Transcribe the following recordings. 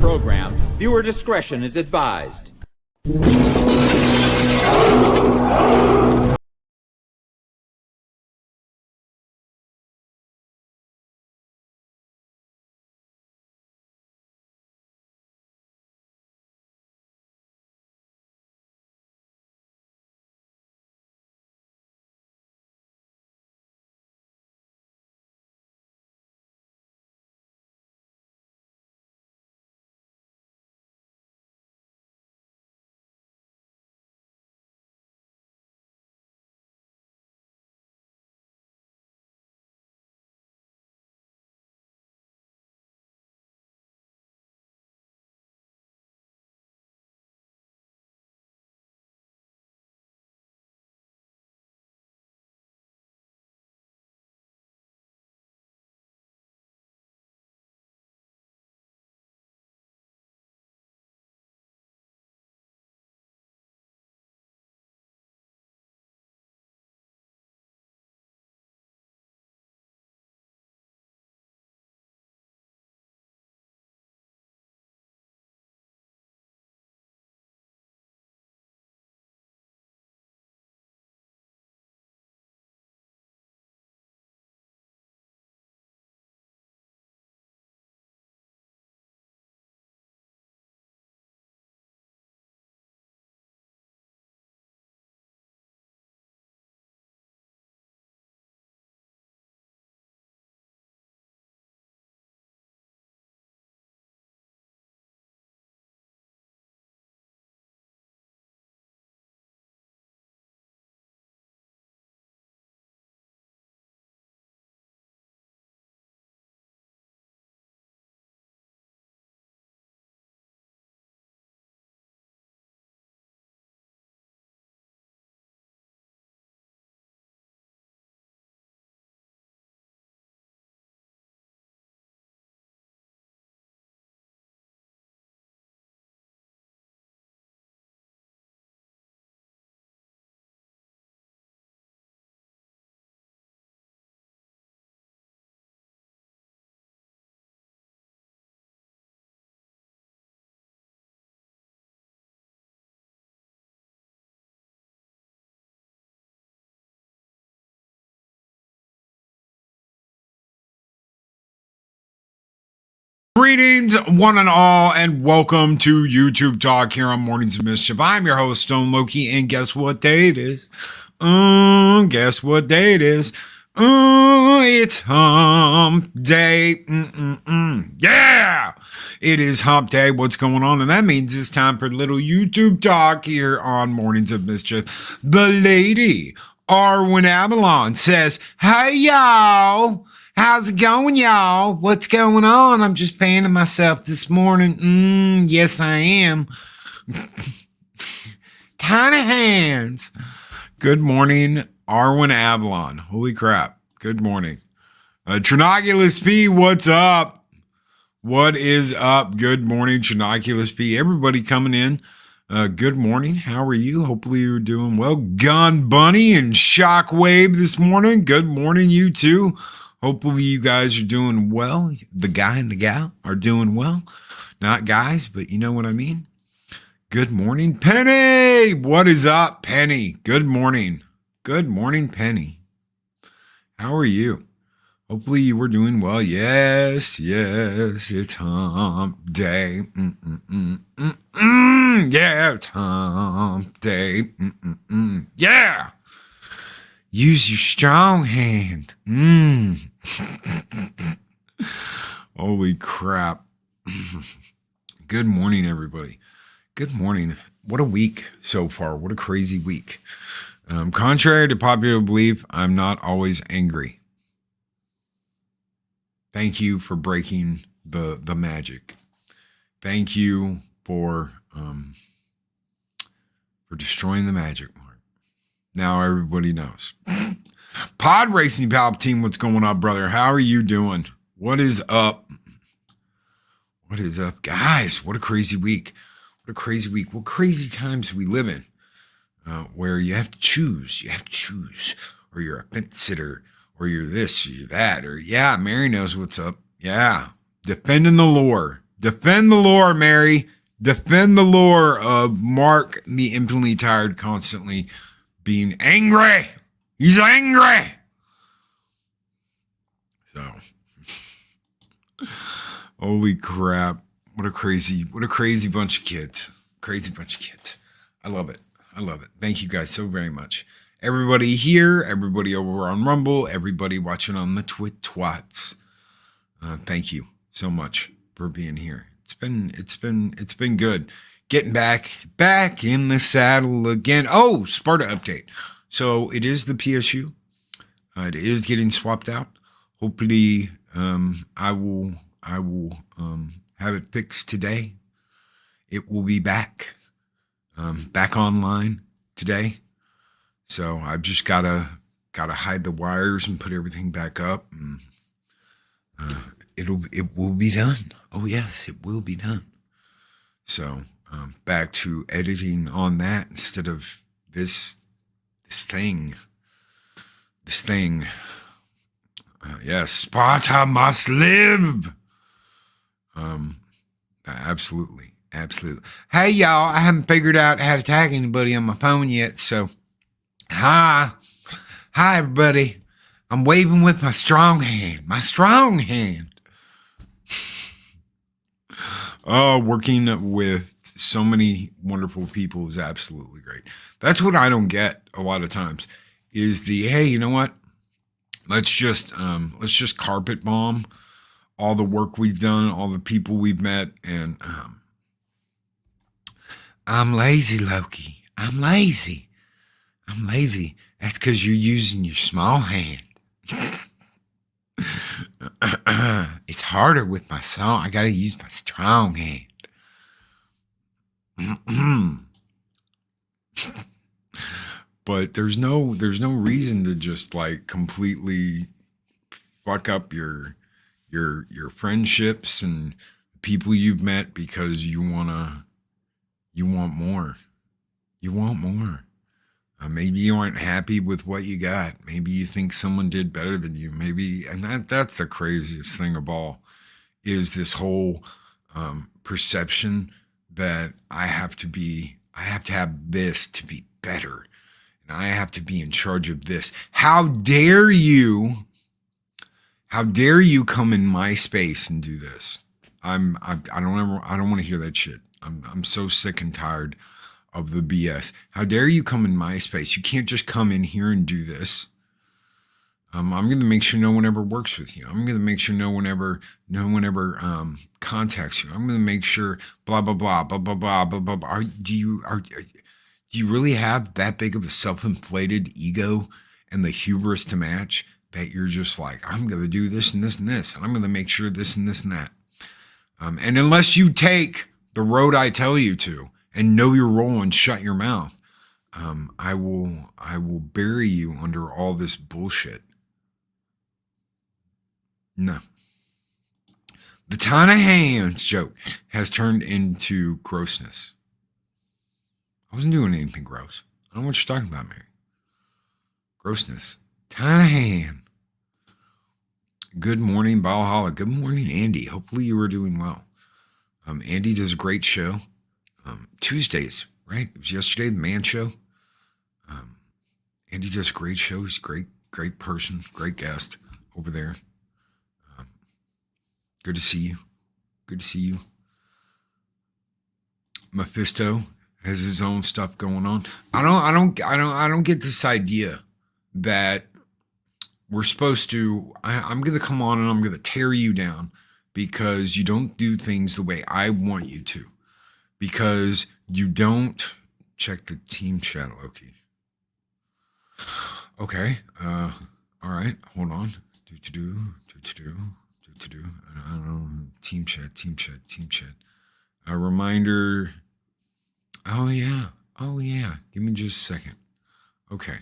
program. Viewer discretion is advised. Greetings, one and all, and welcome to YouTube Talk here on Mornings of Mischief. I'm your host, Stone Loki, and guess what day it is? Guess what day it is? It's Hump Day. Yeah! It is Hump Day. What's going on? And that means it's time for a little YouTube Talk here on Mornings of Mischief. The lady, Arwen Avalon, says, "Hey, y'all. How's it going, y'all? What's going on? I'm just panning myself this morning. Yes, I am. Tiny hands." Good morning, Arwen Avalon. Holy crap. Good morning. Trinoculus P, what's up? What is up? Good morning, Trinoculus P. Everybody coming in. Good morning. How are you? Hopefully you're doing well. Gun Bunny and Shockwave this morning. Good morning, you too. Hopefully you guys are doing well. The guy and the gal are doing well. Not guys, but you know what I mean. Good morning, Penny. What is up, Penny? Good morning. Good morning, Penny. How are you? Hopefully you were doing well. Yes, it's Hump Day. Yeah, it's Hump Day. Yeah. Use your strong hand. Holy crap. Good morning, everybody. Good morning. What a week so far. What a crazy week. Contrary to popular belief, I'm not always angry. Thank you for breaking the magic. Thank you for destroying the magic, Mark. Now everybody knows. Pod Racing Palpatine, what's going on, brother? How are you doing? What is up? What is up? Guys, what a crazy week. What a crazy week. What crazy times we live in where you have to choose. You have to choose. Or you're a fence sitter. Or you're this, or you're that. Or, yeah, Mary knows what's up. Yeah. Defending the lore. Defend the lore, Mary. Defend the lore of Mark, me infinitely tired, constantly being angry. He's angry. So, holy crap. What a crazy bunch of kids. Crazy bunch of kids. I love it. I love it. Thank you guys so very much. Everybody here, everybody over on Rumble, everybody watching on the Twats. Thank you so much for being here. It's been good. Getting back in the saddle again. Oh, Sparta update. So it is the PSU. It is getting swapped out. Hopefully, I will have it fixed today. It will be back online today. So I've just gotta hide the wires and put everything back up. And, it will be done. Oh yes, it will be done. So back to editing on that instead of this thing. Yes, Sparta must live. Absolutely. Hey y'all, I haven't figured out how to tag anybody on my phone yet, so hi everybody. I'm waving with my strong hand. Oh, working with so many wonderful people is absolutely great. That's what I don't get a lot of times is hey, you know what? Let's just carpet bomb all the work we've done, all the people we've met, and I'm lazy, Loki. I'm lazy. That's because you're using your small hand. It's harder with my song. I gotta use my strong hand. But there's no reason to just like completely fuck up your friendships and people you've met because you want more. Maybe you aren't happy with what you got. Maybe you think someone did better than you. Maybe, and that's the craziest thing of all, is this whole perception that I have to have this to be better, and I have to be in charge of this. How dare you? How dare you come in my space and do this? I don't want to hear that shit. I'm so sick and tired of the BS. How dare you come in my space? You can't just come in here and do this. I'm going to make sure no one ever works with you. I'm going to make sure no one ever contacts you. I'm going to make sure blah blah blah blah blah blah blah blah. Do you really have that big of a self-inflated ego and the hubris to match that you're just like, I'm going to do this and this and this, and I'm going to make sure this and this and that. And unless you take the road I tell you to and know your role and shut your mouth, I will bury you under all this bullshit. No. The ton of hands joke has turned into grossness. I wasn't doing anything gross. I don't know what you're talking about, Mary. Grossness. Ton of hand. Good morning, Valhalla. Good morning, Andy. Hopefully you are doing well. Andy does a great show. Tuesdays, right? It was yesterday, the man show. Andy does a great show. He's a great person, great guest over there. Good to see you. Mephisto has his own stuff going on. I don't get this idea that we're supposed to. I'm gonna come on and I'm gonna tear you down because you don't do things the way I want you to. Because you don't check the team chat, Loki. Okay. All right. Hold on. Do. I don't know. Team chat. A reminder. Oh yeah. Give me just a second. Okay.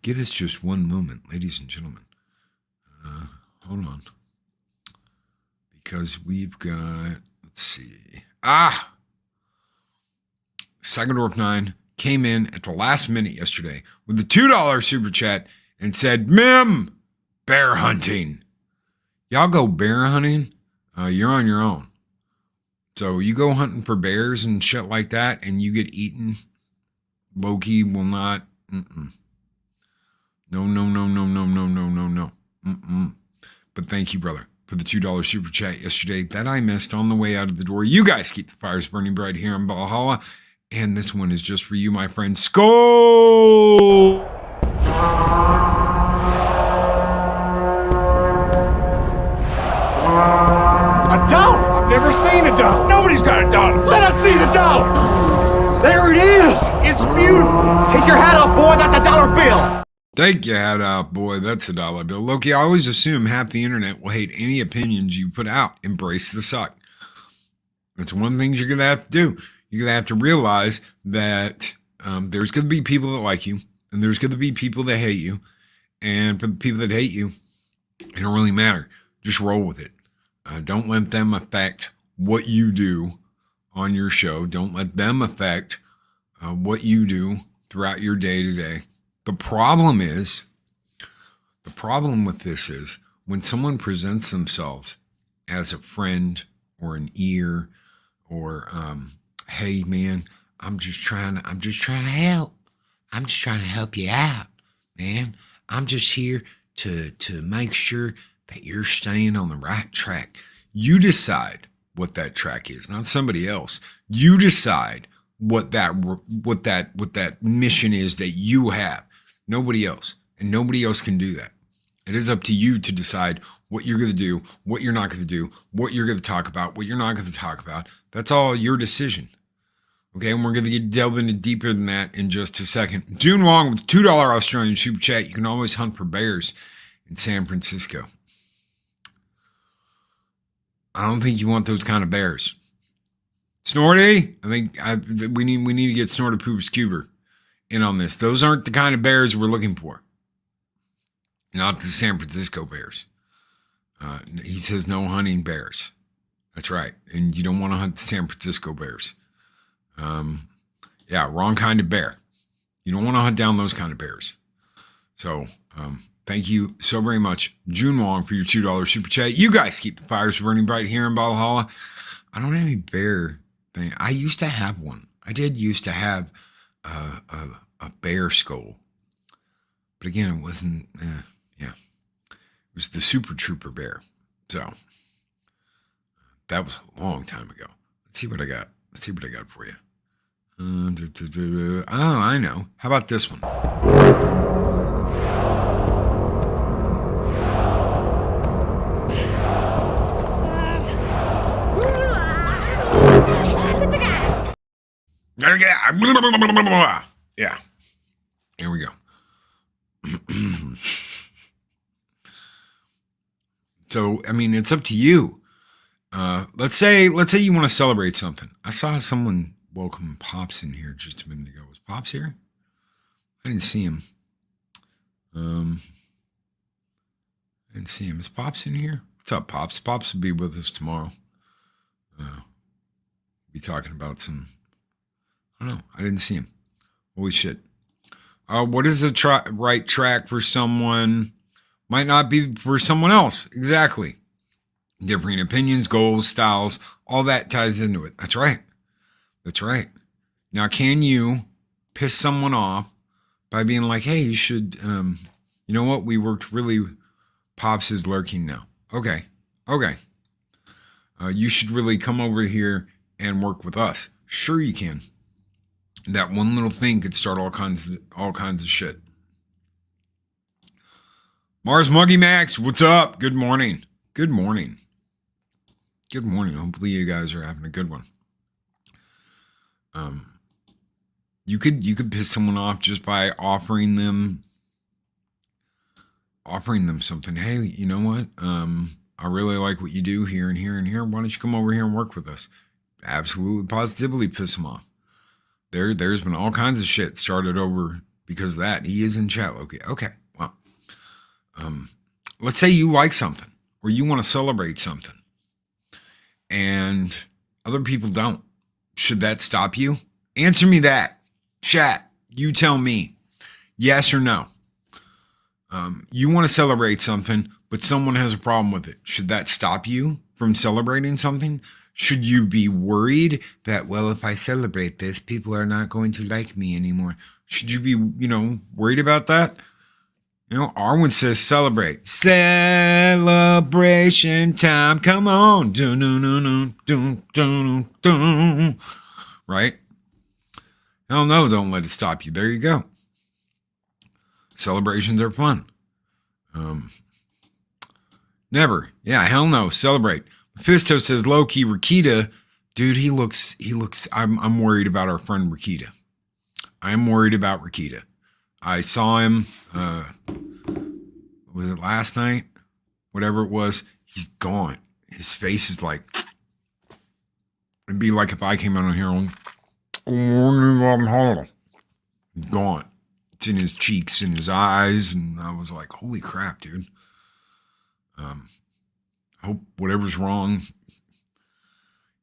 Give us just one moment, ladies and gentlemen. Hold on. Because we've got, let's see. Sagadorf 9 came in at the last minute yesterday with the $2 super chat and said, Mim, Bear hunting. Y'all go bear hunting. You're on your own. So you go hunting for bears and shit like that, and you get eaten. Loki will not. Mm-mm. No, no, no, no, no, no, no, no, no. Mm-mm. But thank you, brother, for the $2 super chat yesterday that I missed on the way out of the door. You guys keep the fires burning bright here in Valhalla. And this one is just for you, my friend. Skull! A dollar? I've never seen a dollar. Nobody's got a dollar. Let us see the dollar. There it is. It's beautiful. Take your hat off, boy. That's a dollar bill. Take your hat off, boy. That's a dollar bill. Loki, I always assume half the internet will hate any opinions you put out. Embrace the suck. That's one thing you're going to have to do. You're going to have to realize that there's going to be people that like you, and there's going to be people that hate you. And for the people that hate you, it don't really matter. Just roll with it. Don't let them affect what you do on your show. Don't let them affect what you do throughout your day to day. The problem with this is when someone presents themselves as a friend or an ear or, hey man, I'm just trying to help. I'm just trying to help you out, man. I'm just here to make sure that you're staying on the right track. You decide what that track is, not somebody else. You decide what that mission is that you have. Nobody else. And nobody else can do that. It is up to you to decide what you're going to do, what you're not going to do, what you're going to talk about, what you're not going to talk about. That's all your decision. Okay, and we're going to delve into deeper than that in just a second. June Wong with $2 Australian super chat. You can always hunt for bears in San Francisco. I don't think you want those kind of bears. Snorty, I think we need to get Snorty Pooper Scuba in on this. Those aren't the kind of bears we're looking for. Not the San Francisco bears. He says no hunting bears. That's right. And you don't want to hunt the San Francisco bears. Yeah, wrong kind of bear. You don't want to hunt down those kind of bears. So, thank you so very much, June Wong, for your $2 super chat. You guys keep the fires burning bright here in Valhalla. I don't have any bear thing. I used to have one. I did used to have a bear skull. But again, it wasn't, yeah. It was the Super Trooper bear. So, that was a long time ago. Let's see what I got. Let's see what I got for you. Oh, I know. How about this one? Yeah. Here we go. So, I mean, it's up to you. Let's say you want to celebrate something. I saw someone welcome Pops in here just a minute ago. Was Pops here? I didn't see him. I didn't see him. Is Pops in here? What's up, Pops? Pops will be with us tomorrow. Be talking about some. I don't know. I didn't see him. Holy shit. What is the right track for someone might not be for someone else? Exactly. Differing opinions, goals, styles, all that ties into it. That's right. That's right. Now, can you piss someone off by being like, hey, you should, you know what? We worked really, Pops is lurking now. Okay. You should really come over here and work with us. Sure you can. That one little thing could start all kinds of shit. Mars Muggy Max, what's up? Good morning. Good morning. Hopefully you guys are having a good one. You could piss someone off just by offering them something. Hey, you know what? I really like what you do here and here and here. Why don't you come over here and work with us? Absolutely, positively piss them off. There's been all kinds of shit started over because of that. He is in chat, Loki. Okay, well, let's say you like something or you want to celebrate something and other people don't. Should that stop you? Answer me that. Chat, you tell me. Yes or no. You want to celebrate something, but someone has a problem with it. Should that stop you from celebrating something? Should you be worried that, well, if I celebrate this, people are not going to like me anymore? Should you be, worried about that? Arwen says celebrate. Celebration time. Come on. Right? Hell no, don't let it stop you. There you go. Celebrations are fun. Never. Yeah, hell no. Celebrate. Mephisto says low-key Rakita. Dude, he looks, I'm worried about our friend Rakita. I'm worried about Rakita. I saw him, was it last night? Whatever it was, he's gone. His face is like, it'd be like if I came out on here on, gone. It's in his cheeks and his eyes, and I was like, holy crap, dude. I hope whatever's wrong,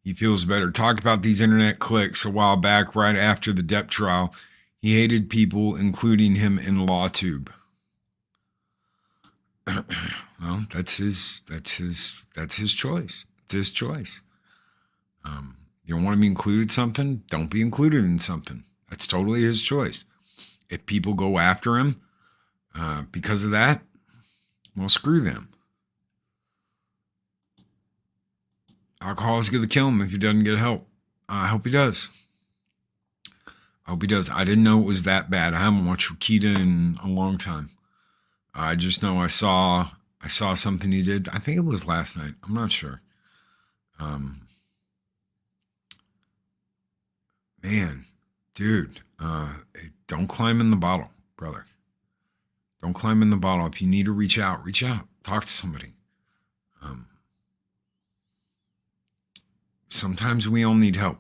he feels better. Talked about these internet clicks a while back, right after the Depp trial. He hated people, including him in LawTube. Well, that's his choice. It's his choice. You don't want to be included in something? Don't be included in something. That's totally his choice. If people go after him because of that, well, screw them. Alcohol is going to kill him if he doesn't get help. I hope he does. I didn't know it was that bad. I haven't watched Rakita in a long time. I just know I saw something he did. I think it was last night. I'm not sure. Man, dude, don't climb in the bottle, brother. Don't climb in the bottle. If you need to reach out. Talk to somebody. Sometimes we all need help.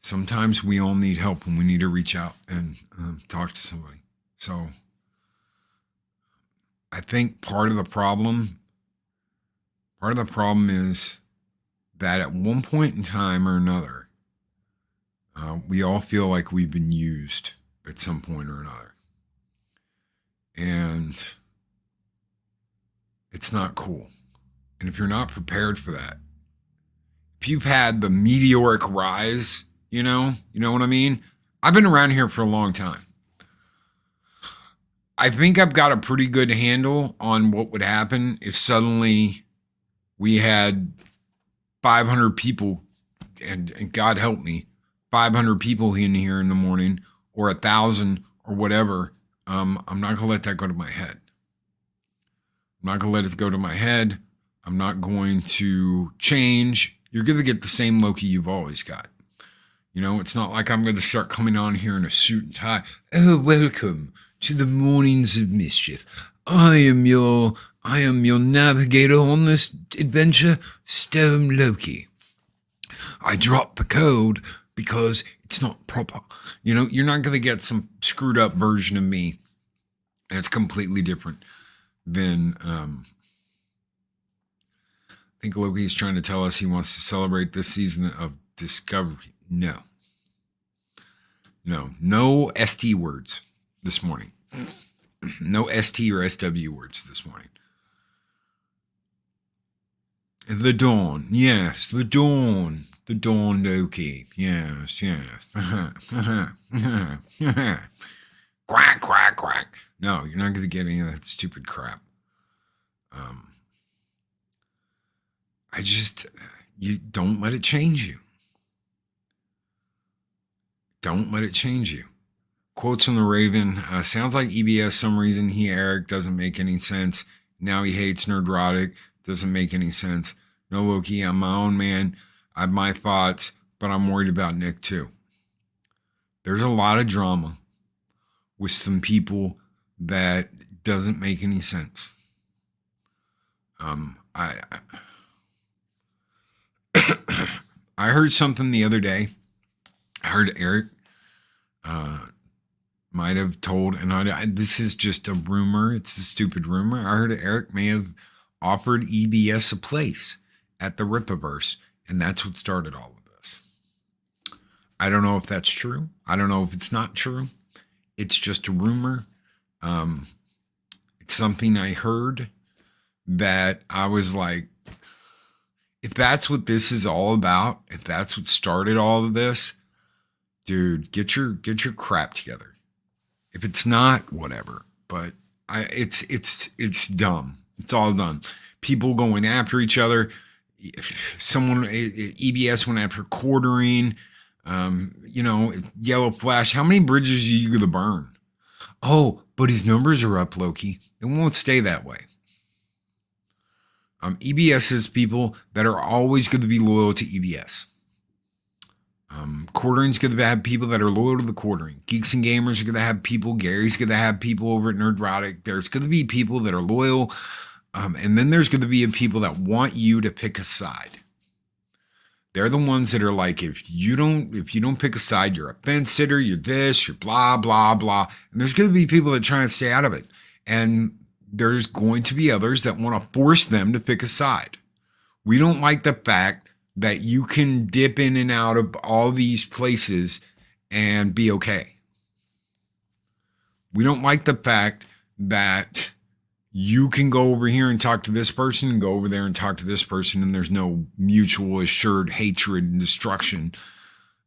Sometimes we all need help when we need to reach out and talk to somebody. So I think part of the problem is that at one point in time or another, we all feel like we've been used at some point or another. And it's not cool. And if you're not prepared for that, if you've had the meteoric rise, you know what I mean? I've been around here for a long time. I think I've got a pretty good handle on what would happen if suddenly we had 500 people, and God help me, 500 people in here in the morning, or 1,000 or whatever. I'm not going to let that go to my head. I'm not going to let it go to my head. I'm not going to change. You're going to get the same Loki you've always got. It's not like I'm going to start coming on here in a suit and tie. Oh, welcome to the mornings of mischief. I am your navigator on this adventure, Stone Loki. I dropped the code because it's not proper. You're not going to get some screwed up version of me. It's completely different than, I think Loki's trying to tell us he wants to celebrate this season of Discovery. No ST words this morning. No ST or SW words this morning. The dawn. Yes, the dawn. The dawn, Loki. Yes. Quack, quack, quack. No, you're not going to get any of that stupid crap. You don't let it change you. Don't let it change you. Quotes from the Raven. Sounds like EBS, some reason Eric doesn't make any sense. Now he hates Nerdrotic. Doesn't make any sense. No, Loki, I'm my own man. I have my thoughts, but I'm worried about Nick too. There's a lot of drama with some people that doesn't make any sense. I heard something the other day. I heard Eric might have told, and this is just a rumor. It's a stupid rumor. I heard Eric may have offered EBS a place at the Rippaverse, and that's what started all of this. I don't know if that's true. I don't know if it's not true. It's just a rumor. It's something I heard that I was like, if that's what this is all about, if that's what started all of this, dude, get your crap together. If it's not, whatever. But it's dumb. It's all dumb. People going after each other. Someone, EBS went after quartering. Yellow Flash. How many bridges are you going to burn? Oh, but his numbers are up, Loki. It won't stay that way. EBS is people that are always going to be loyal to EBS. Quartering's going to have people that are loyal to the quartering. Geeks and Gamers are going to have people. Gary's going to have people over at Nerdrotic. There's going to be people that are loyal. And then there's going to be people that want you to pick a side. They're the ones that are like, if you don't pick a side, you're a fence sitter, you're this, you're blah, blah, blah. And there's going to be people that try and stay out of it. And there's going to be others that want to force them to pick a side. We don't like the fact that you can dip in and out of all these places and be okay. We don't like the fact that you can go over here and talk to this person and go over there and talk to this person, and there's no mutual assured hatred and destruction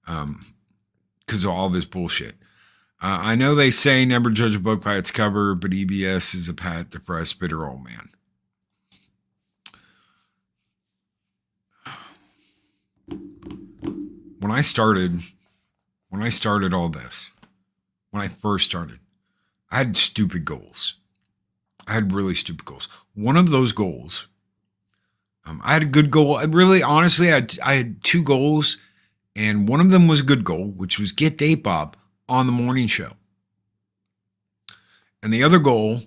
because of all this bullshit. I know they say never judge a book by its cover, but EBS is a pat depressed, bitter old man. When I started all this, when I first started, I had stupid goals. I had really stupid goals. One of those goals, I had a good goal. Honestly, I had two goals, and one of them was a good goal, which was get Dave Bob on the morning show. And the other goal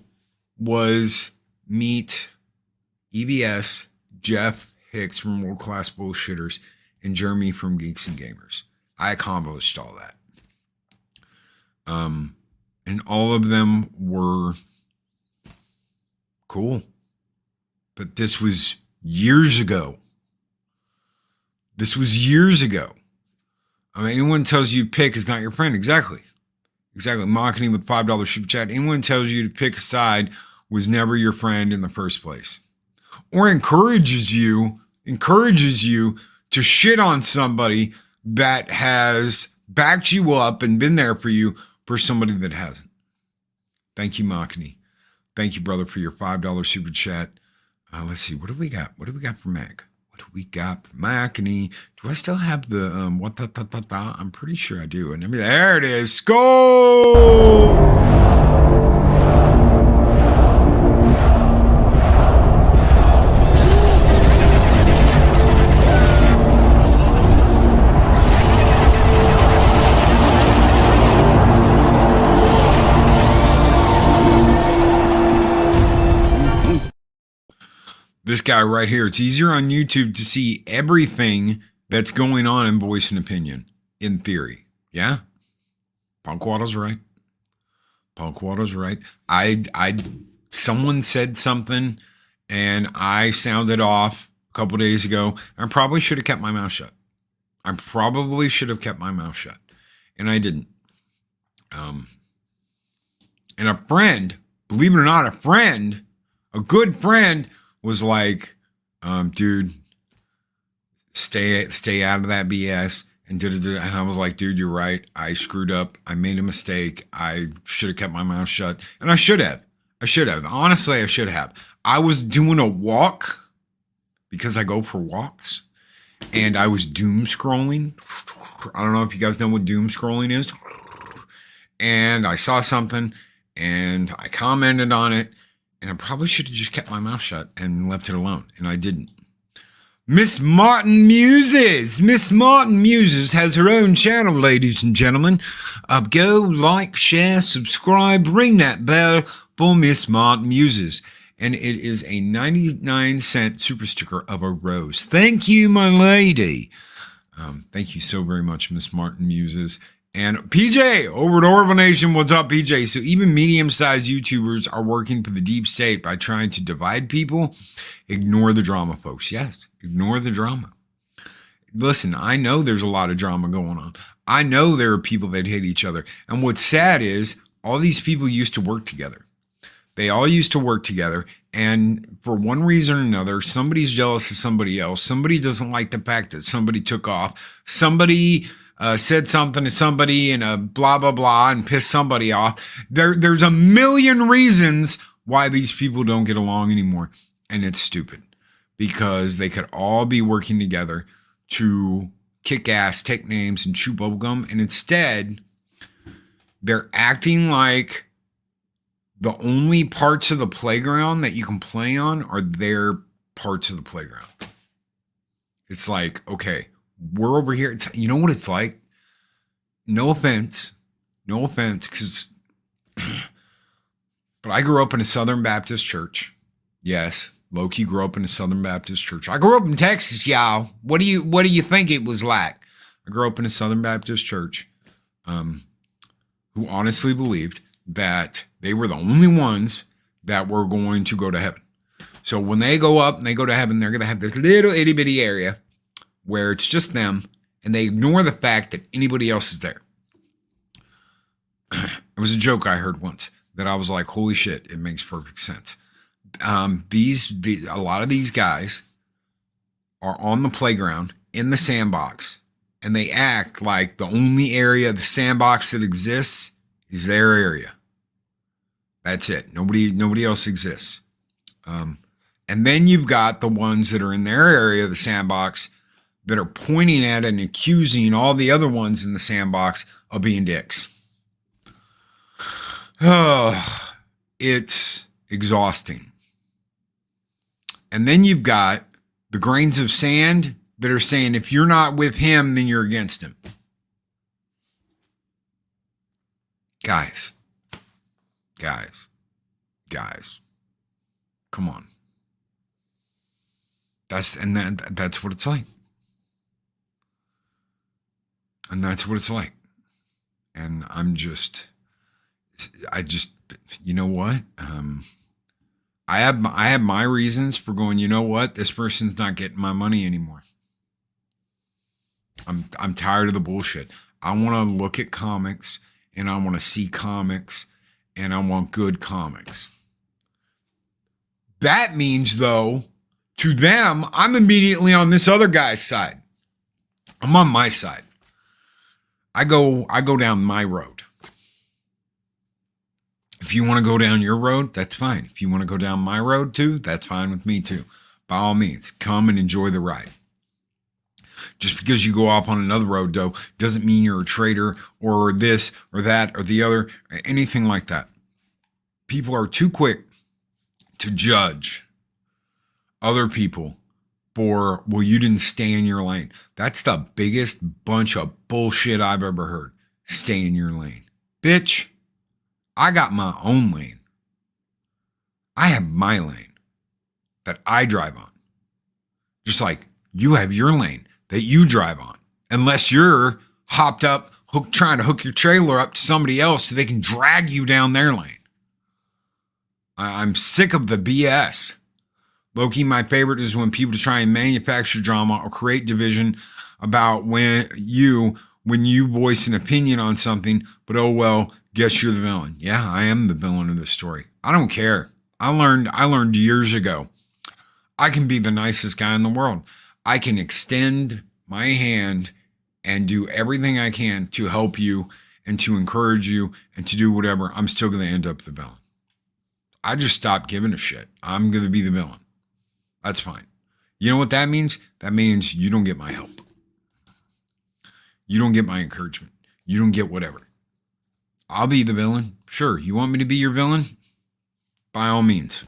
was meet EBS, Jeff Hicks from World Class Bullshitters, and Jeremy from Geeks and Gamers. I accomplished all that. And all of them were cool. But this was years ago. I mean, anyone tells you pick is not your friend. Exactly. Mocking with $5 super chat. Anyone tells you to pick a side was never your friend in the first place. Or encourages you to shit on somebody that has backed you up and been there for you for somebody that hasn't. Thank you, Machini. Thank you, brother, for your $5 super chat. Let's see. What do we got? What do we got for Mac? What do we got for Machini? Do I still have the I'm pretty sure I do. And there it is. Go! This guy right here. It's easier on YouTube to see everything that's going on in Voice and Opinion, in theory. Yeah? Punkwater's right. Someone said something, and I sounded off a couple days ago. I probably should have kept my mouth shut. And I didn't. And a friend, believe it or not, a good friend, was like, dude, stay out of that BS. And I was like, dude, you're right. I screwed up. I made a mistake. I should have kept my mouth shut. And I should have. Honestly, I should have. I was doing a walk because I go for walks. And I was doom scrolling. I don't know if you guys know what doom scrolling is. And I saw something and I commented on it. And I probably should have just kept my mouth shut and left it alone. And I didn't. Miss Martin Muses has her own channel, ladies and gentlemen. Go like, share, subscribe, ring that bell for Miss Martin Muses. And it is a 99-cent super sticker of a rose. Thank you, my lady. Thank you so very much, Miss Martin Muses. And PJ over at Orbital Nation, what's up, PJ? So even medium-sized YouTubers are working for the deep state by trying to divide people. Ignore the drama, folks. Yes, ignore the drama. Listen, I know there's a lot of drama going on. I know there are people that hate each other. And what's sad is all these people used to work together. They all used to work together. And for one reason or another, somebody's jealous of somebody else. Somebody doesn't like the fact that somebody took off. Somebody said something to somebody and a blah, blah, blah, and pissed somebody off. There's a million reasons why these people don't get along anymore. And it's stupid because they could all be working together to kick ass, take names, and chew bubblegum. And instead, they're acting like the only parts of the playground that you can play on are their parts of the playground. It's like, okay, we're over here. You know what it's like? No offense, because, but I grew up in a Southern Baptist church. Yes, low-key grew up in a Southern Baptist church. I grew up in Texas, y'all. What do you think it was like? I grew up in a Southern Baptist church, who honestly believed that they were the only ones that were going to go to heaven. So when they go up and they go to heaven, they're going to have this little itty bitty area where it's just them, and they ignore the fact that anybody else is there. It was a joke I heard once that I was like, holy shit, it makes perfect sense. A lot of these guys are on the playground in the sandbox, and they act like the only area of the sandbox that exists is their area. That's it. Nobody else exists. And then you've got the ones that are in their area of the sandbox that are pointing at and accusing all the other ones in the sandbox of being dicks. Oh, it's exhausting. And then you've got the grains of sand that are saying, if you're not with him, then you're against him. Guys, come on. That's what it's like. And that's what it's like. And you know what? I have my reasons for going, you know what? This person's not getting my money anymore. I'm tired of the bullshit. I want to look at comics, and I want to see comics, and I want good comics. That means, though, to them, I'm immediately on this other guy's side. I'm on my side. I go down my road. If you want to go down your road, that's fine. If you want to go down my road too, that's fine with me too. By all means, come and enjoy the ride. Just because you go off on another road, though, doesn't mean you're a traitor or this or that or the other, or anything like that. People are too quick to judge other people for, well, you didn't stay in your lane. That's the biggest bunch of bullshit I've ever heard. Stay in your lane. Bitch, I got my own lane. I have my lane that I drive on. Just like you have your lane that you drive on. Unless you're hopped up, trying to hook your trailer up to somebody else so they can drag you down their lane. I'm sick of the BS. Low-key, my favorite is when people try and manufacture drama or create division about when you voice an opinion on something, but oh well, guess you're the villain. Yeah, I am the villain of this story. I don't care. I learned years ago. I can be the nicest guy in the world. I can extend my hand and do everything I can to help you and to encourage you and to do whatever. I'm still going to end up the villain. I just stopped giving a shit. I'm going to be the villain. That's fine. You know what that means? That means you don't get my help. You don't get my encouragement. You don't get whatever. I'll be the villain. Sure. You want me to be your villain? By all means.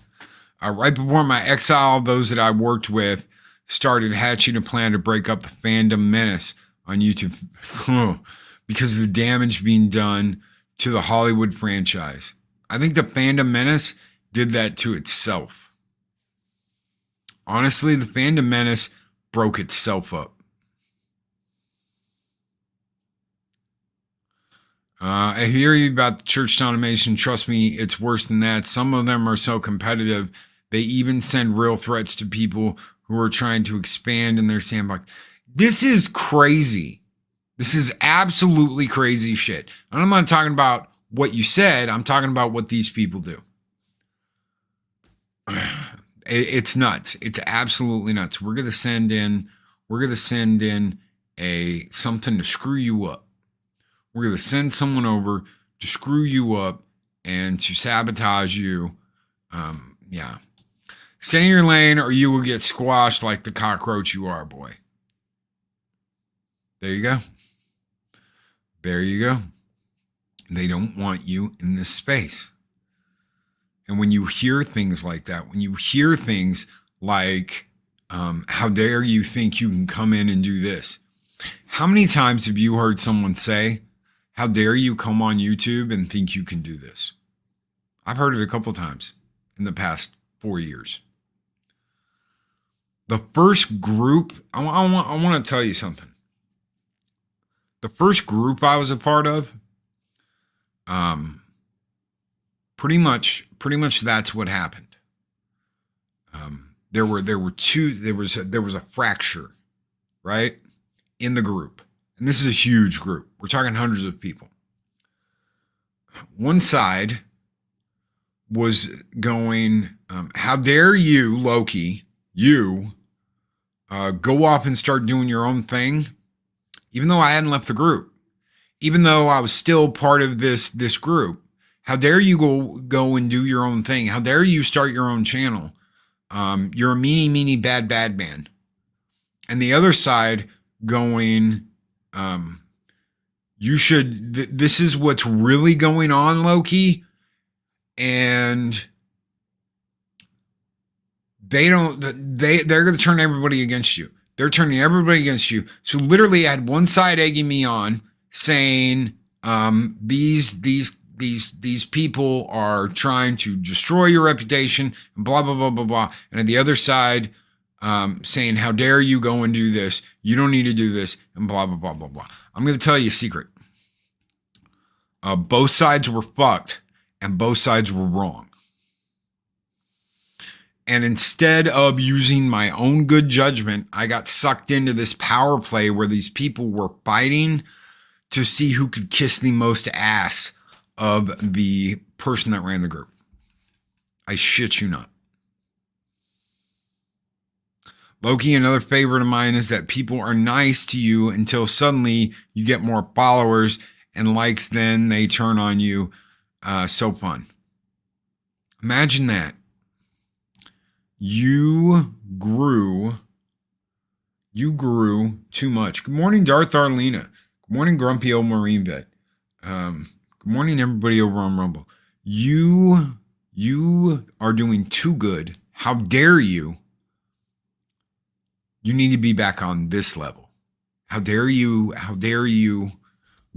Right before my exile, those that I worked with started hatching a plan to break up the fandom menace on YouTube because of the damage being done to the Hollywood franchise. I think the fandom menace did that to itself. Honestly, the fandom menace broke itself up. I hear you about the church domination. Trust me, it's worse than that. Some of them are so competitive, they even send real threats to people who are trying to expand in their sandbox. This is crazy. This is absolutely crazy shit. And I'm not talking about what you said. I'm talking about what these people do. It's nuts. It's absolutely nuts. We're gonna send in something to screw you up. We're gonna send someone over to screw you up and to sabotage you. Yeah. Stay in your lane or you will get squashed like the cockroach you are, boy. There you go. There you go. They don't want you in this space. And when you hear things like that, when you hear things like, how dare you think you can come in and do this? How many times have you heard someone say, how dare you come on YouTube and think you can do this? I've heard it a couple times in the past 4 years. The first group, I want to tell you something. The first group I was a part of, pretty much that's what happened. There was a fracture, right, in the group. And this is a huge group. We're talking hundreds of people. One side was going, how dare you, Loki, go off and start doing your own thing, even though I hadn't left the group, even though I was still part of this group. How dare you go and do your own thing? How dare you start your own channel? You're a meanie, bad man. And the other side going, you should, this is what's really going on, Loki. And they're going to turn everybody against you. They're turning everybody against you. So literally I had one side egging me on saying, these people are trying to destroy your reputation and blah, blah, blah, blah, blah. And at the other side, saying, how dare you go and do this? You don't need to do this and blah, blah, blah, blah, blah. I'm going to tell you a secret. Both sides were fucked and both sides were wrong. And instead of using my own good judgment, I got sucked into this power play where these people were fighting to see who could kiss the most ass of the person that ran the group. I shit you not. Loki, another favorite of mine is that people are nice to you until suddenly you get more followers and likes, then they turn on you. So fun. Imagine that. You grew too much. Good morning, Darth Arlena. Good morning, Grumpy Old Marine Vet. Good morning, everybody over on Rumble. You are doing too good. How dare you? You need to be back on this level. How dare you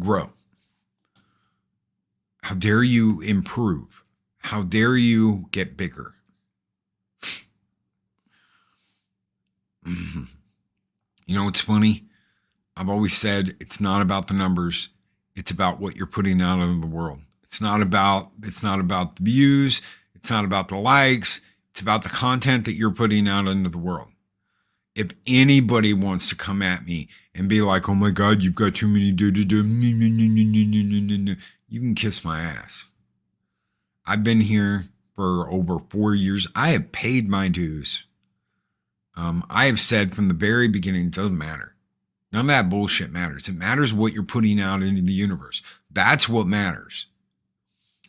grow? How dare you improve? How dare you get bigger? Mm-hmm. You know what's funny? I've always said it's not about the numbers. It's about what you're putting out into the world. It's not about the views. It's not about the likes. It's about the content that you're putting out into the world. If anybody wants to come at me and be like, oh my God, you've got too many you can kiss my ass. I've been here for over 4 years. I have paid my dues. I have said from the very beginning, it doesn't matter. None of that bullshit matters. It matters what you're putting out into the universe. That's what matters.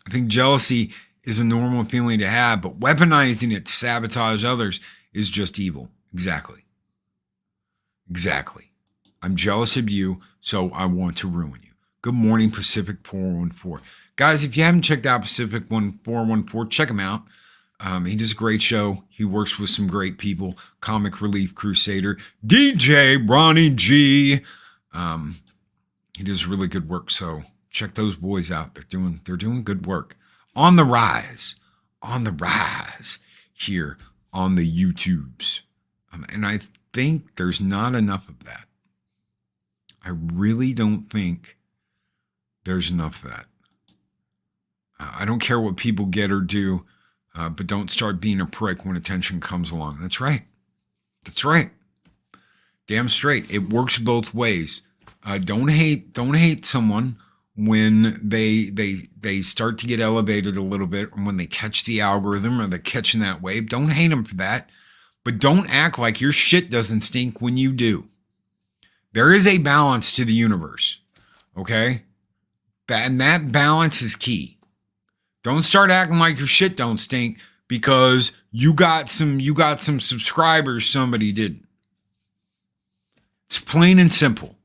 I think jealousy is a normal feeling to have, but weaponizing it to sabotage others is just evil. Exactly. I'm jealous of you, so I want to ruin you. Good morning, Pacific 414. Guys, if you haven't checked out Pacific 414, check him out. He does a great show. He works with some great people. Comic Relief Crusader, DJ Ronnie G. He does really good work. So check those boys out. They're doing good work. On the rise here on the YouTubes. And I think there's not enough of that. I really don't think there's enough of that. I don't care what people get or do. But don't start being a prick when attention comes along. That's right. Damn straight. It works both ways. Don't hate someone when they start to get elevated a little bit, and when they catch the algorithm or they're catching that wave. Don't hate them for that, but don't act like your shit doesn't stink when you do. There is a balance to the universe, okay? And that balance is key. Don't start acting like your shit don't stink because you got some subscribers somebody didn't. It's plain and simple.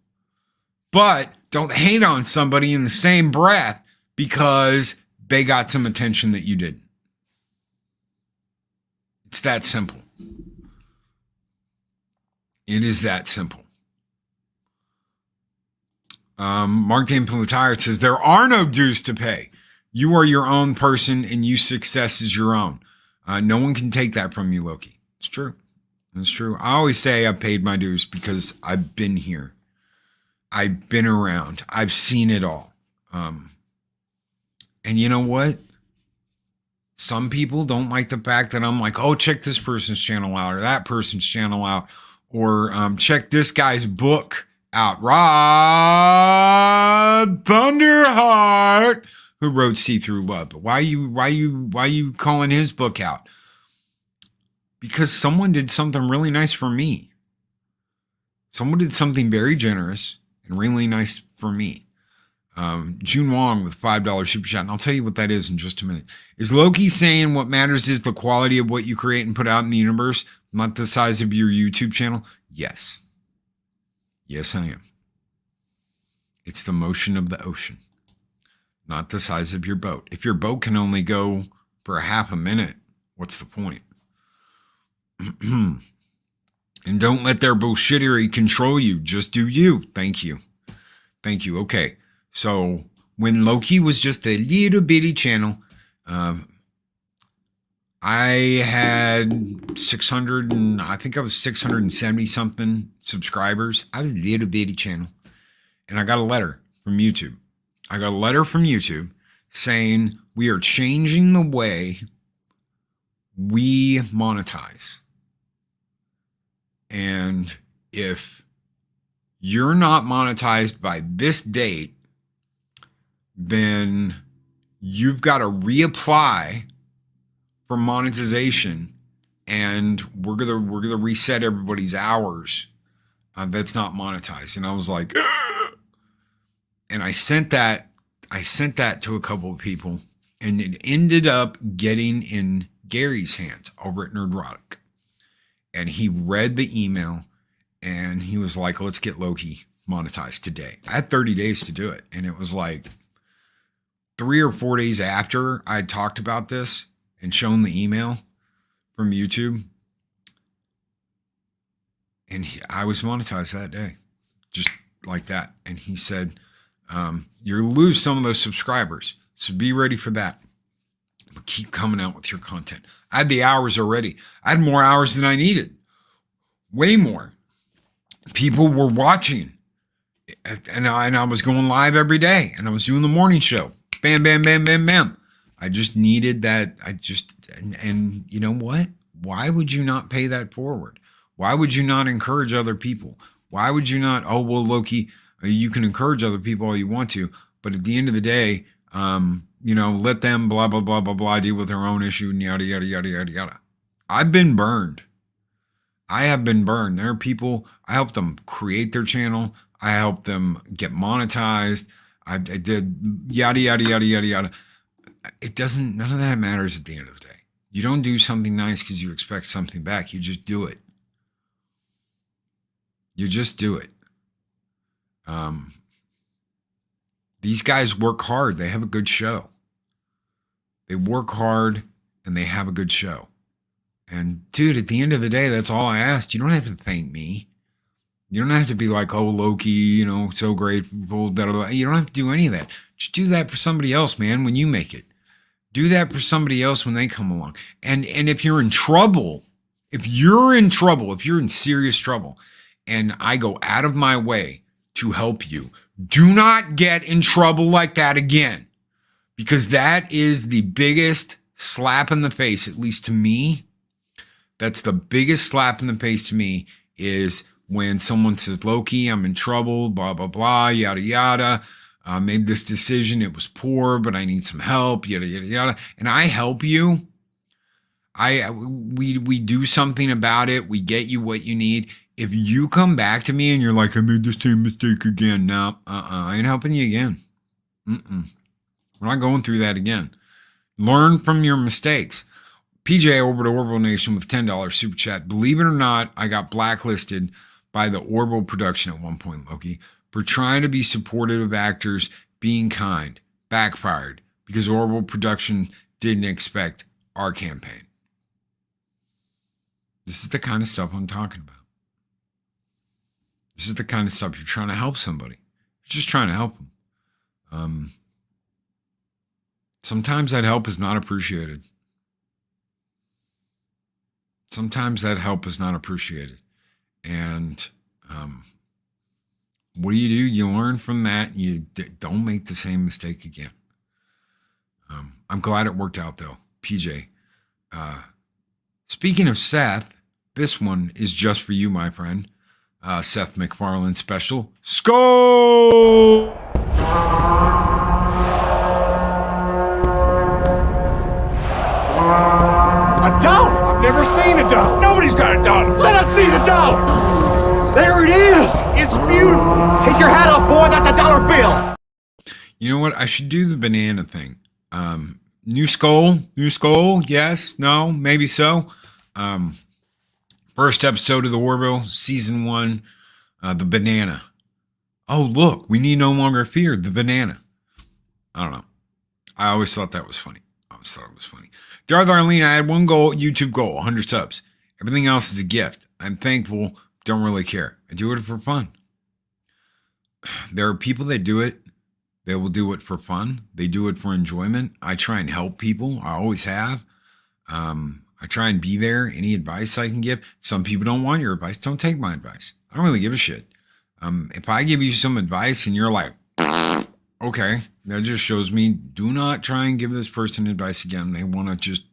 But don't hate on somebody in the same breath because they got some attention that you didn't. It's that simple. It is that simple. Mark Dan Plutire says, there are no dues to pay. You are your own person and your success is your own. No one can take that from you, Loki. It's true. It's true. I always say I paid my dues because I've been here. I've been around. I've seen it all. And you know what? Some people don't like the fact that I'm like, oh, check this person's channel out or that person's channel out, or check this guy's book out. Rod Thunderheart, who wrote See Through Love. But why you calling his book out? Because someone did something really nice for me. Someone did something very generous and really nice for me. June Wong with $5 super chat, and I'll tell you what that is in just a minute. Is Loki saying what matters is the quality of what you create and put out in the universe, not the size of your YouTube channel? Yes. Yes, I am. It's the motion of the ocean, not the size of your boat. If your boat can only go for a half a minute, what's the point? And don't let their bullshittery control you. Just do you. Thank you. Thank you. Okay. So when Loki was just a little bitty channel, I had 600 and I think I was 670 something subscribers. I was a little bitty channel. And I got a letter from YouTube. I got a letter from YouTube saying we are changing the way we monetize. And if you're not monetized by this date, then you've got to reapply for monetization, and we're gonna reset everybody's hours that's not monetized. And I was like, and I sent that to a couple of people, and it ended up getting in Gary's hands over at Nerdrotic. And he read the email and he was like, let's get Loki monetized today. I had 30 days to do it. And it was like 3 or 4 days after I had talked about this and shown the email from YouTube. And I was monetized that day, just like that. And he said, you'll lose some of those subscribers, so be ready for that. But keep coming out with your content. I had the hours already. I had more hours than I needed. Way more. People were watching. And I was going live every day. And I was doing the morning show. Bam, bam, bam, bam, bam. I just needed that. And you know what? Why would you not pay that forward? Why would you not encourage other people? Why would you not, oh, well, Loki, you can encourage other people all you want to, but at the end of the day, let them blah, blah, blah, blah, blah, deal with their own issue and yada, yada, yada, yada, yada. I've been burned. I have been burned. There are people, I helped them create their channel. I helped them get monetized. I did yada, yada, yada, yada, yada. None of that matters at the end of the day. You don't do something nice because you expect something back. You just do it. You just do it. These guys work hard. They have a good show. They work hard and they have a good show. And dude, at the end of the day, that's all I asked. You don't have to thank me. You don't have to be like, oh, Loki, so grateful. Blah, blah, blah. You don't have to do any of that. Just do that for somebody else, man, when you make it. Do that for somebody else when they come along. And if you're in trouble, if you're in serious trouble, and I go out of my way to help you, do not get in trouble like that again. Because that is the biggest slap in the face, at least to me. That's the biggest slap in the face to me, is when someone says, Loki, I'm in trouble, blah, blah, blah, yada, yada. made this decision. It was poor, but I need some help, yada, yada, yada. And I help you. We do something about it. We get you what you need. If you come back to me and you're like, I made the same mistake again. No, I ain't helping you again. We're not going through that again. Learn from your mistakes. PJ over to Orville Nation with $10 super chat. Believe it or not, I got blacklisted by the Orville production at one point, Loki, for trying to be supportive of actors being kind. Backfired because Orville production didn't expect our campaign. This is the kind of stuff I'm talking about. This is the kind of stuff you're trying to help somebody. You're just trying to help them. Sometimes that help is not appreciated. Sometimes that help is not appreciated. And what do? You learn from that. You don't make the same mistake again. I'm glad it worked out, though. PJ. Speaking of Seth, this one is just for you, my friend. Seth MacFarlane special. Skull! A dollar? I've never seen a dollar. Nobody's got a dollar. Let us see the dollar. There it is. It's beautiful. Take your hat off, boy. That's a dollar bill. You know what? I should do the banana thing. New skull? Yes? No? Maybe so? First episode of the Orville, season 1, the banana. Oh, look, we need no longer fear the banana. I don't know. I always thought that was funny. Darth Arlene, I had one goal, YouTube goal, 100 subs. Everything else is a gift. I'm thankful, don't really care. I do it for fun. There are people that do it. They will do it for fun. They do it for enjoyment. I try and help people. I always have. I try and be there. Any advice I can give. Some people don't want your advice. Don't take my advice. I don't really give a shit. If I give you some advice and you're like, okay, that just shows me do not try and give this person advice again. They want to just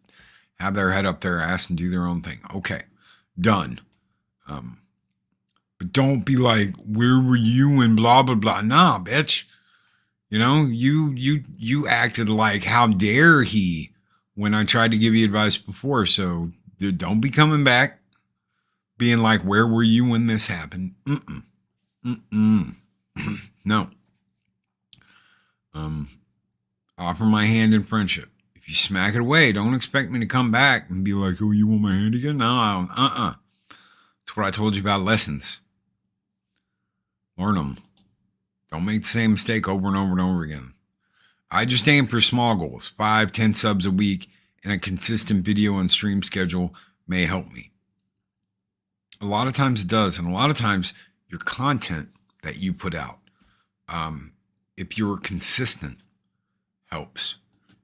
have their head up their ass and do their own thing. Okay, done. But don't be like, where were you and blah, blah, blah. Nah, bitch. You know, you acted like, how dare he, when I tried to give you advice before. So don't be coming back being like, where were you when this happened? No. Offer my hand in friendship. If you smack it away, don't expect me to come back and be like, oh, you want my hand again? No, That's what I told you about lessons. Learn them. Don't make the same mistake over and over and over again. I just aim for small goals. 5, 10 subs a week and a consistent video and stream schedule may help me. A lot of times it does. And a lot of times your content that you put out, if you're consistent, helps.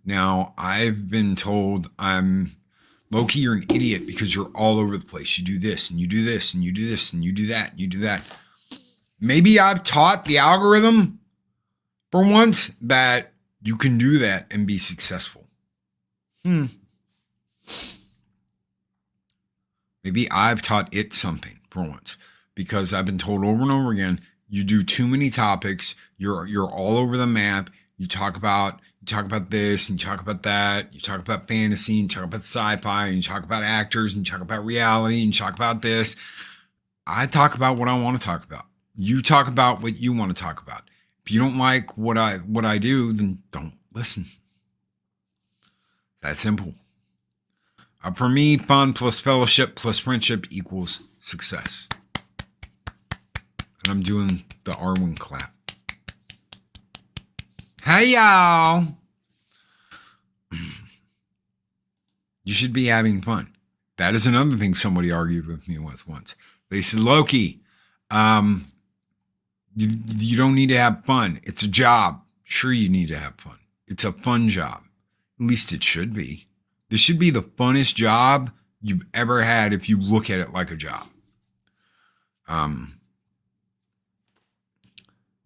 Now, I've been told Loki, you're an idiot because you're all over the place. You do this and you do this and you do this and you do that and you do that. Maybe I've taught the algorithm for once that you can do that and be successful. Maybe I've taught it something for once because I've been told over and over again, you do too many topics. You're all over the map. You talk about this and you talk about that. You talk about fantasy and you talk about sci-fi and you talk about actors and you talk about reality and you talk about this. I talk about what I want to talk about. You talk about what you want to talk about. If you don't like what I do, then don't listen. That simple. For me, fun plus fellowship plus friendship equals success. And I'm doing the Arwen clap. Hey, y'all. You should be having fun. That is another thing somebody argued with me with once. They said, Loki, you don't need to have fun. It's a job. Sure, you need to have fun. It's a fun job. At least it should be. This should be the funnest job you've ever had if you look at it like a job.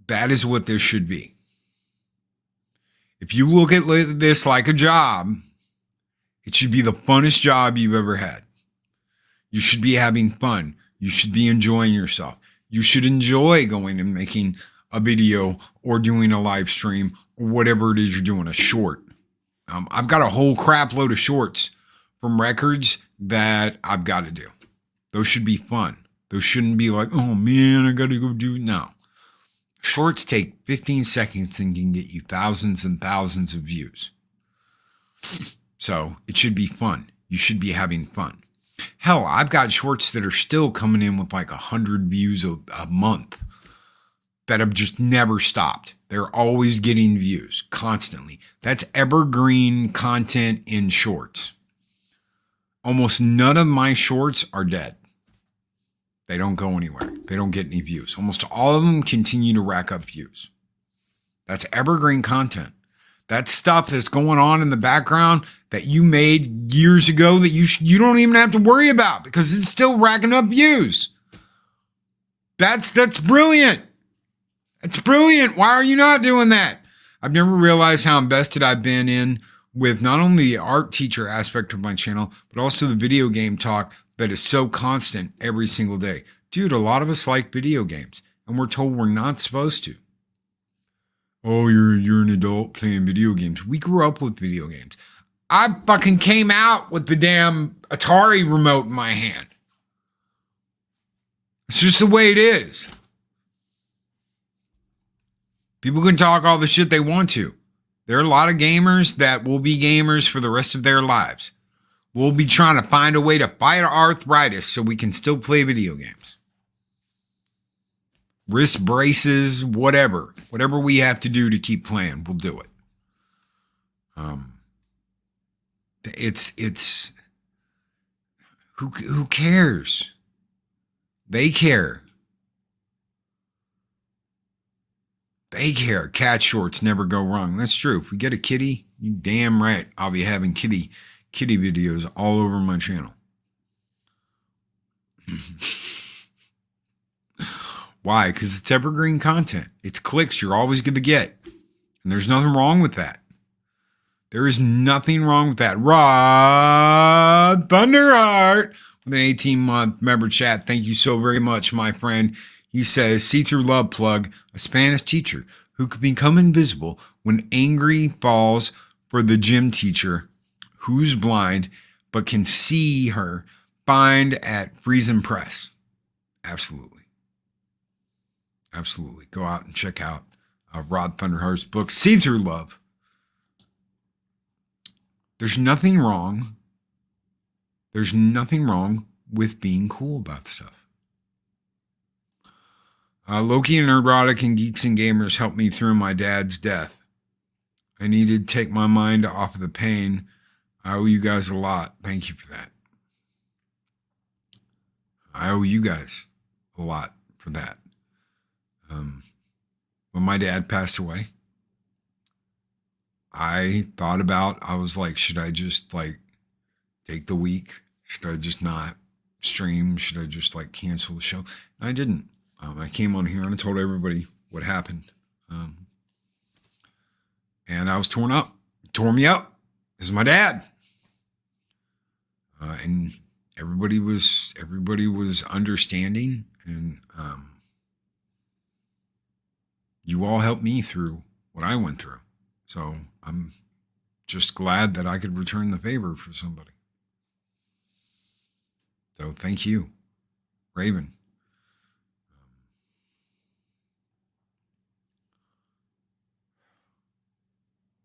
That is what this should be. If you look at this like a job, it should be the funnest job you've ever had. You should be having fun. You should be enjoying yourself. You should enjoy going and making a video or doing a live stream or whatever it is you're doing, a short. I've got a whole crap load of shorts from records that I've got to do. Those should be fun. Those shouldn't be like, oh man, I got to go do. No. Shorts take 15 seconds and can get you thousands and thousands of views. So it should be fun. You should be having fun. Hell, I've got shorts that are still coming in with like 100 views a month that have just never stopped. They're always getting views constantly. That's evergreen content in shorts. Almost none of my shorts are dead. They don't go anywhere. They don't get any views. Almost all of them continue to rack up views. That's evergreen content. That's stuff that's going on in the background that you made years ago that you don't even have to worry about because it's still racking up views. That's brilliant. That's brilliant. Why are you not doing that? I've never realized how invested I've been in with not only the art teacher aspect of my channel, but also the video game talk that is so constant every single day. Dude, a lot of us like video games, and we're told we're not supposed to. Oh, you're an adult playing video games. We grew up with video games. I fucking came out with the damn Atari remote in my hand. It's just the way it is. People can talk all the shit they want to. There are a lot of gamers that will be gamers for the rest of their lives. We'll be trying to find a way to fight arthritis so we can still play video games. Wrist braces, whatever we have to do to keep playing, we'll do it. It's who cares? They care. They care. Cat shorts never go wrong. That's true. If we get a kitty, you damn right I'll be having kitty videos all over my channel. Why? Because it's evergreen content. It's clicks you're always going to get. And there's nothing wrong with that. There is nothing wrong with that. Rod Thunderheart with an 18-month member chat. Thank you so very much, my friend. He says, see through love plug, a Spanish teacher who could become invisible when angry falls for the gym teacher who's blind but can see her, find at Friesen Press. Absolutely. Absolutely. Go out and check out Rod Thunderheart's book, See Through Love. There's nothing wrong. There's nothing wrong with being cool about stuff. Loki and Nerdrotic and Geeks and Gamers helped me through my dad's death. I needed to take my mind off of the pain. I owe you guys a lot. Thank you for that. I owe you guys a lot for that. When my dad passed away, I was like, should I just like take the week? Should I just not stream? Should I just like cancel the show? And I didn't. I came on here and I told everybody what happened. And I was torn up. It tore me up. This is my dad. And everybody was understanding, and you all helped me through what I went through. So I'm just glad that I could return the favor for somebody. So thank you, Raven.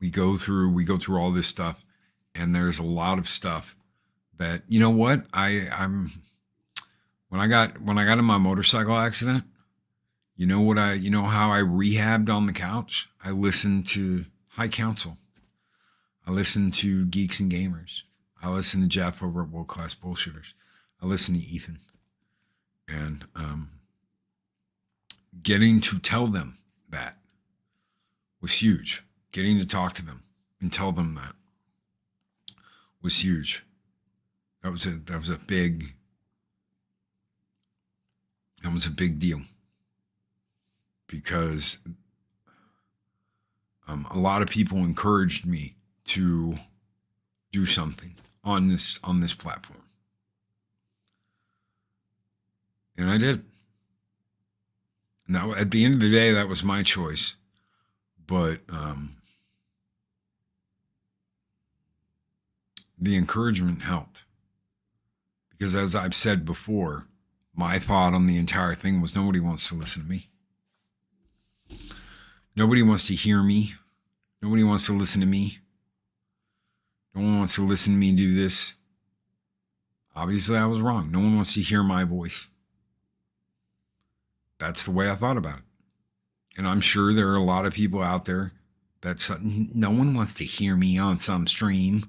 We go through all this stuff, and there's a lot of stuff that, you know what, I'm when I got in my motorcycle accident, you know how I rehabbed on the couch? I listened to High Council. I listened to Geeks and Gamers. I listened to Jeff over at World Class Bullshitters. I listened to Ethan. And getting to tell them that was huge. Getting to talk to them and tell them that was huge. That was a big deal, because a lot of people encouraged me to do something on this platform, and I did. Now, at the end of the day, that was my choice. But the encouragement helped. Because as I've said before, my thought on the entire thing was nobody wants to listen to me. Nobody wants to hear me. Nobody wants to listen to me. No one wants to listen to me do this. Obviously, I was wrong. No one wants to hear my voice. That's the way I thought about it. And I'm sure there are a lot of people out there that no one wants to hear me on some stream.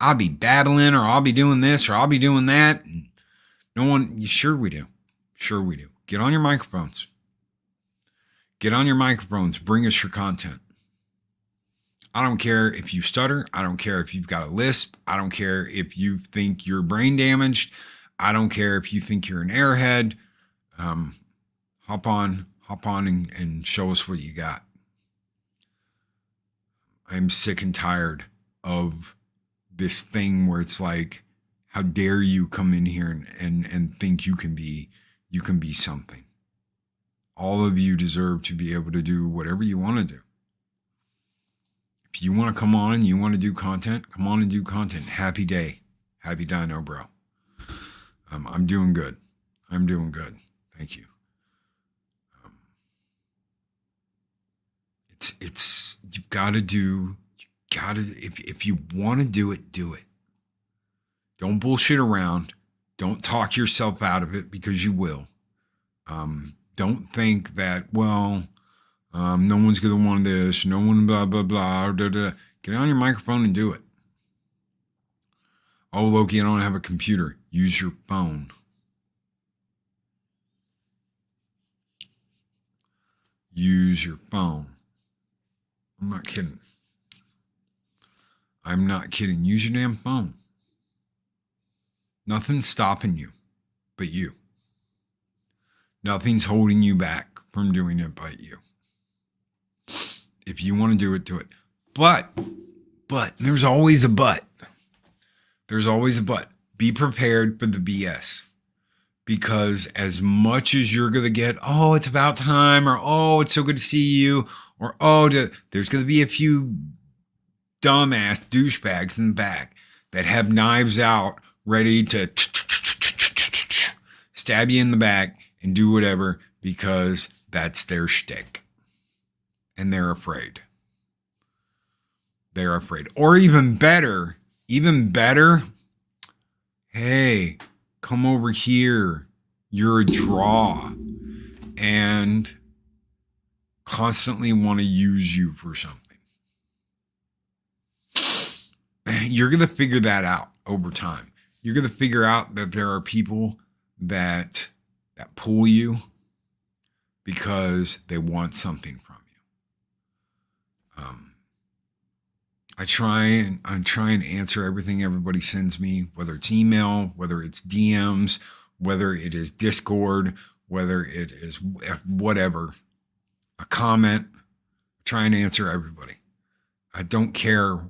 I'll be babbling, or I'll be doing this, or I'll be doing that. And no one, sure we do. Sure we do. Get on your microphones. Get on your microphones. Bring us your content. I don't care if you stutter. I don't care if you've got a lisp. I don't care if you think you're brain damaged. I don't care if you think you're an airhead. Hop on and show us what you got. I'm sick and tired of this thing where it's like, how dare you come in here and think you can be something. All of you deserve to be able to do whatever you want to do. If you want to come on and you want to do content, come on and do content. Happy day. Happy dino, bro. I'm doing good. I'm doing good. Thank you. If you want to do it, do it. Don't bullshit around. Don't talk yourself out of it, because you will. Don't think that, no one's going to want this. No one blah, blah, blah. Da, da. Get on your microphone and do it. Oh, Loki, I don't have a computer. Use your phone. Use your phone. I'm not kidding. I'm not kidding. Use your damn phone. Nothing's stopping you but you. Nothing's holding you back from doing it but you. If you want to do it, do it. But there's always a but. There's always a but. Be prepared for the BS. Because as much as you're going to get, oh, it's about time, or oh, it's so good to see you, or oh, there's going to be a few dumbass douchebags in the back that have knives out ready to stab you in the back and do whatever, because that's their shtick. And they're afraid. They're afraid. Or even better, hey, come over here. You're a draw. And constantly want to use you for something. You're going to figure that out over time. You're going to figure out that there are people that pull you because they want something from you. I try and answer everything everybody sends me, whether it's email, whether it's DMs, whether it is Discord, whether it is whatever, a comment. I try and answer everybody. I don't care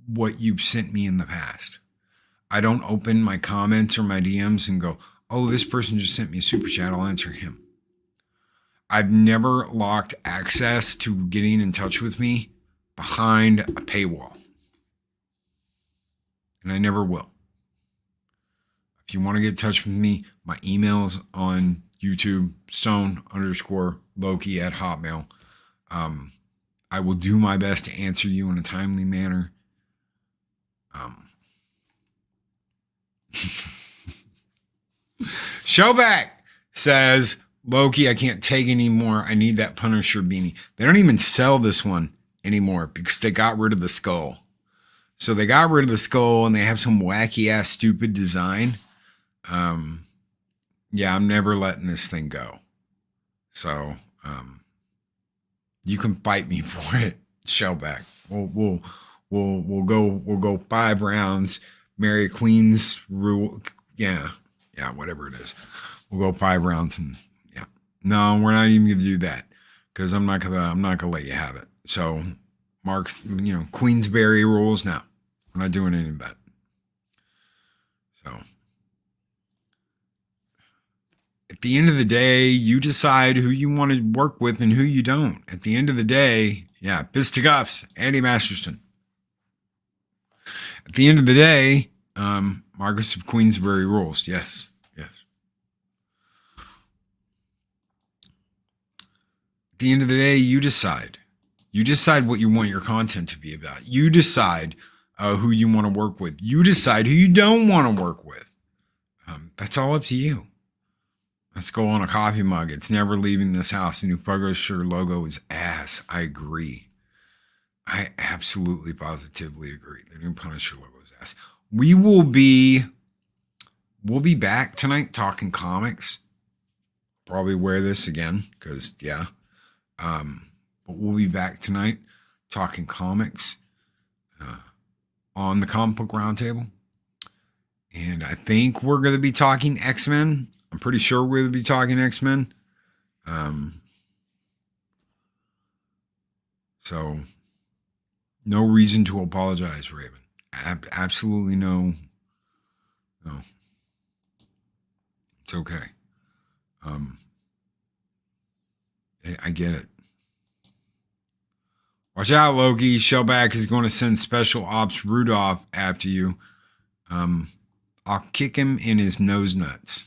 what you've sent me in the past. I don't open my comments or my DMs and go, oh, this person just sent me a super chat, I'll answer him. I've never locked access to getting in touch with me behind a paywall. And I never will. If you want to get in touch with me, my email's on YouTube, stone_Loki@hotmail. I will do my best to answer you in a timely manner. Showback says, Loki, I can't take anymore. I need that Punisher beanie. They don't even sell this one anymore because they got rid of the skull. So they got rid of the skull and they have some wacky ass stupid design. Yeah, I'm never letting this thing go. So you can fight me for it. Shellback. We'll go 5 rounds. Mary Queen's rule. Yeah, whatever it is. We'll go 5 rounds and yeah. No, we're not even gonna do that because I'm not gonna let you have it. So Mark's, Queensberry rules. No, we're not doing any of that. So At the end of the day, you decide who you want to work with and who you don't. At the end of the day, yeah, fisticuffs, Andy Masterson. At the end of the day, Marcus of Queensbury rules. Yes, yes. At the end of the day, you decide. You decide what you want your content to be about. You decide who you want to work with. You decide who you don't want to work with. That's all up to you. Let's go on a coffee mug. It's never leaving this house. The new Punisher logo is ass. I agree. I absolutely positively agree. The new Punisher logo is ass. We'll be back tonight talking comics. Probably wear this again because yeah. But we'll be back tonight talking comics on the Comic Book Roundtable. And I think we're going to be talking X-Men. I'm pretty sure we're going to be talking X-Men. So no reason to apologize, Raven. Absolutely no. It's okay. I get it. Watch out, Loki. Shellback is going to send Special Ops Rudolph after you. I'll kick him in his nose nuts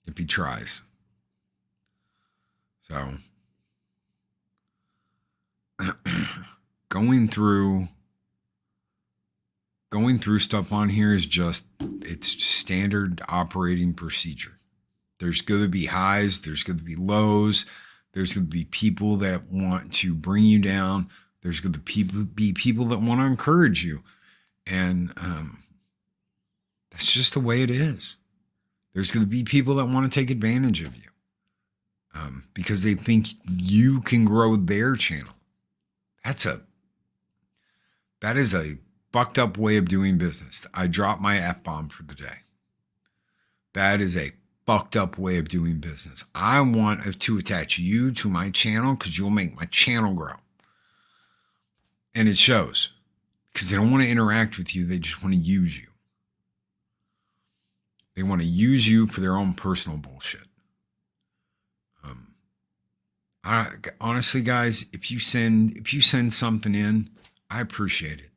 if he tries. So, going through stuff on here is it's standard operating procedure. There's going to be highs. There's going to be lows. There's going to be people that want to bring you down. There's going to be people that want to encourage you. And that's just the way it is. There's going to be people that want to take advantage of you because they think you can grow their channel. That is a fucked up way of doing business. I dropped my F-bomb for the day. That is a fucked up way of doing business. I want to attach you to my channel because you'll make my channel grow. And it shows because they don't want to interact with you. They just want to use you. They want to use you for their own personal bullshit. Honestly, guys, if you send something in, I appreciate it.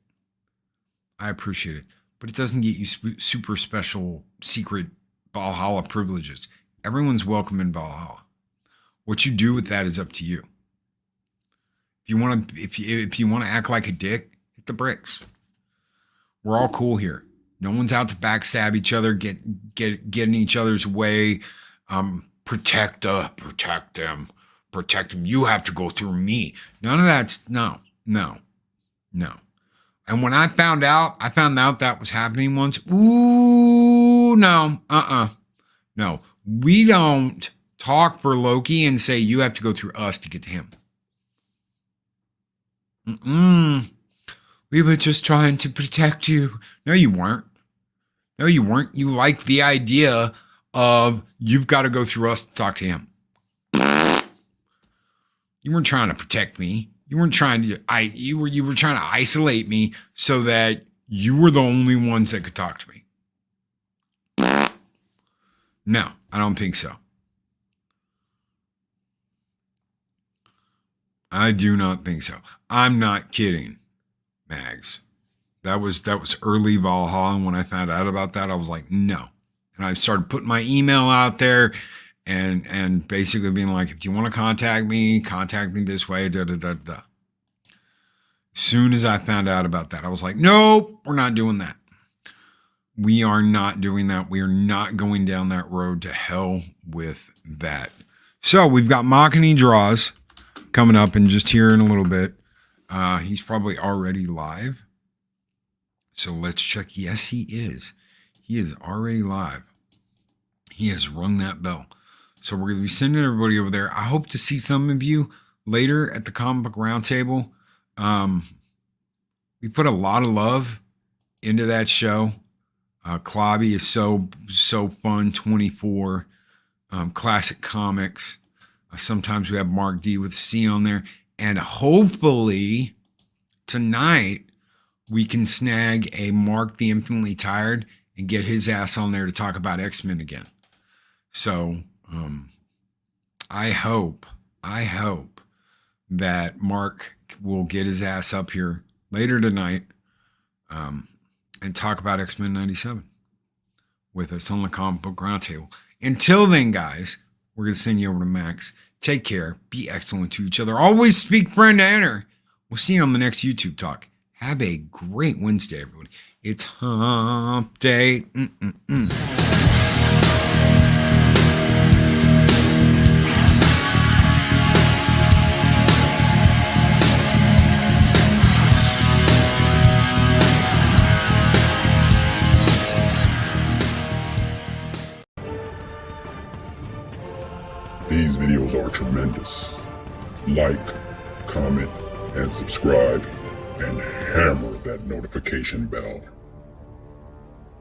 But it doesn't get you super special secret Valhalla privileges. Everyone's welcome in Valhalla. What you do with that is up to you. If you want to act like a dick, hit the bricks. We're all cool here. No one's out to backstab each other, get in each other's way. Protect them. You have to go through me. None of that's no. And when I found out that was happening once. Ooh, no, no. We don't talk for Loki and say you have to go through us to get to him. We were just trying to protect you. No, you weren't. You like the idea of you've got to go through us to talk to him. You weren't trying to protect me. You weren't trying to. You were trying to isolate me so that you were the only ones that could talk to me. No, I don't think so. I do not think so. I'm not kidding, Mags. That was early Valhalla. And when I found out about that, I was like, no. And I started putting my email out there and basically being like, if you want to contact me this way, As soon as I found out about that, I was like, nope, we're not doing that. We are not doing that. We are not going down that road. To hell with that. So we've got Machini Draws coming up and just here in a little bit. He's probably already live. So let's check. Yes, he is. He is already live. He has rung that bell. So we're going to be sending everybody over there. I hope to see some of you later at the Comic Book Roundtable. We put a lot of love into that show. Klobby is so fun. 24 classic comics. Sometimes we have Mark D with C on there. And hopefully tonight we can snag a Mark the Infinitely Tired and get his ass on there to talk about X-Men again. So I hope that Mark will get his ass up here later tonight and talk about X-Men 97 with us on the Comic Book Roundtable. Until then, guys, we're going to send you over to Max. Take care. Be excellent to each other. Always speak friend to enter. We'll see you on the next YouTube talk. Have a great Wednesday, everybody. It's hump day. These videos are tremendous. Like, comment, and subscribe, and hammer that notification bell.